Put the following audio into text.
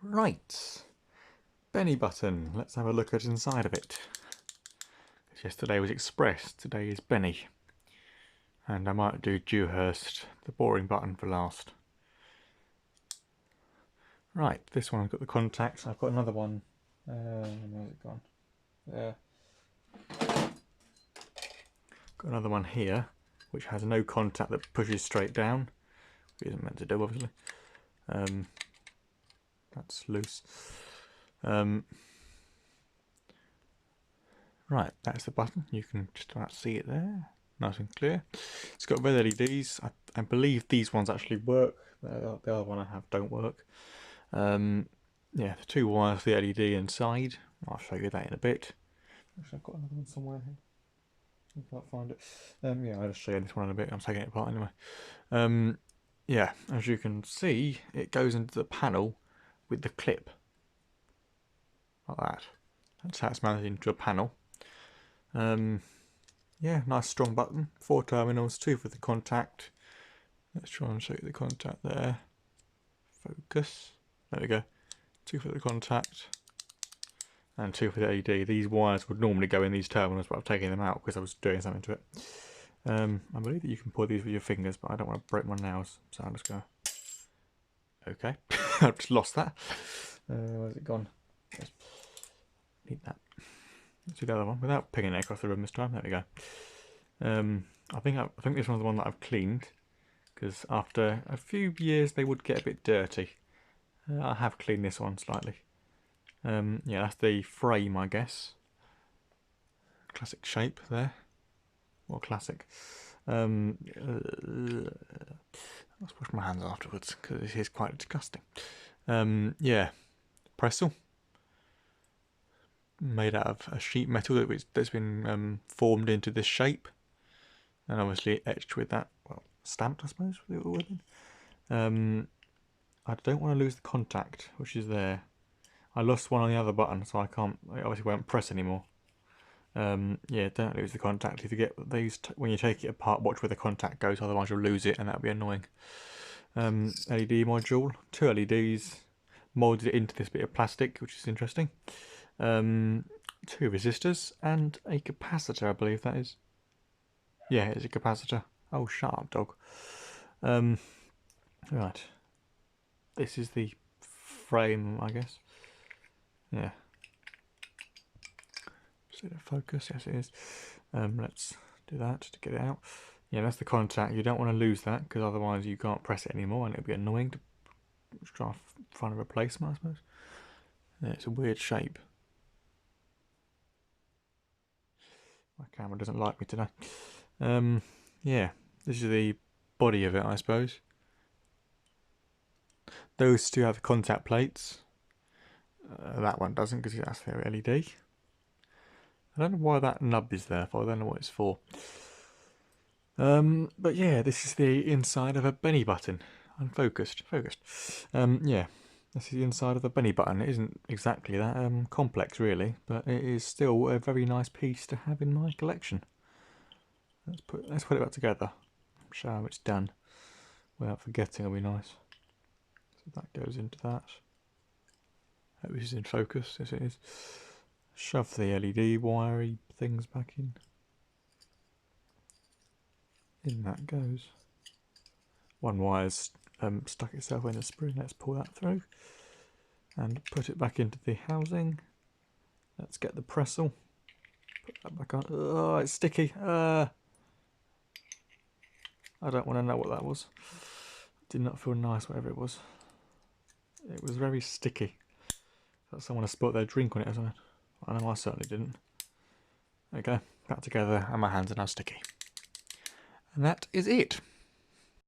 Right, Bennie button. Let's have a look at inside of it. Yesterday was Express, today is Bennie. And I might do Dewhurst, the boring button, for last. Right, this one's got the contacts. I've got another one. Where's it gone? There. Got another one here, which has no contact that pushes straight down. Which isn't meant to do, obviously. That's loose. Right, that's the button. You can just about see it there, nice and clear. It's got red LEDs. I believe these ones actually work. The other one I have don't work. Yeah, the two wires for the LED inside. I'll show you that in a bit. Actually, I've got another one somewhere here. I can't find it. Yeah, I'll just show you this one in a bit. I'm taking it apart anyway. Yeah, as you can see, it goes into the panel with the clip. Like that. That's how it's mounted into a panel. Yeah, nice strong button. 4 terminals, 2 for the contact. Let's try and show you the contact there. Focus. There we go. 2 for the contact. And 2 for the LED. These wires would normally go in these terminals, but I've taken them out because I was doing something to it. I believe that you can pull these with your fingers, but I don't want to break my nails, so I'm just going to... Okay. I've just lost that. Where's it gone? Need that. Let's do the other one without pinging it across the room this time. There we go. I think this one's the one that I've cleaned, because after a few years they would get a bit dirty. I have cleaned this one slightly. Yeah, that's the frame, I guess. Classic shape there. Or classic. Let's wash my hands afterwards because it is quite disgusting. Yeah, Pressel. Made out of a sheet metal that's been formed into this shape, and obviously etched with that, well, stamped, I suppose. I don't want to lose the contact, which is there. I lost one on the other button, so I obviously won't press anymore. Yeah, don't lose the contact. If you get these, when you take it apart, watch where the contact goes, otherwise you'll lose it, and that'll be annoying. LED module, 2 LEDs, moulded it into this bit of plastic, which is interesting. 2 resistors and a capacitor, I believe that is. Yeah, it's a capacitor. Oh, shut up, dog. Right. This is the frame, I guess. Yeah. Is it a focus? Yes, it is. Let's do that to get it out. Yeah, that's the contact. You don't want to lose that, because otherwise you can't press it anymore, and it'll be annoying to try to find a replacement, I suppose. Yeah, it's a weird shape. My camera doesn't like me today. Yeah, this is the body of it, I suppose. Those two have contact plates. That one doesn't, because that's their LED. I don't know why that nub is there for. I don't know what it's for. But yeah, this is the inside of a Bennie button. Unfocused. Focused. Yeah, this is the inside of the Bennie button. It isn't exactly that complex, really, but it is still a very nice piece to have in my collection. Let's put it back together. Show how it's done without forgetting. It'll be nice. So that goes into that. Hope this is in focus. Yes, it is. Shove the LED wiry things back in. In that goes. One wire's stuck itself in a spring. Let's pull that through and put it back into the housing. Let's get the Pressel. Put that back on. Oh, it's sticky. I don't want to know what that was. Did not feel nice, whatever it was. It was very sticky. That someone has spilt their drink on it or something. I know I certainly didn't. There we go. Back together, and my hands are now sticky. And that is it.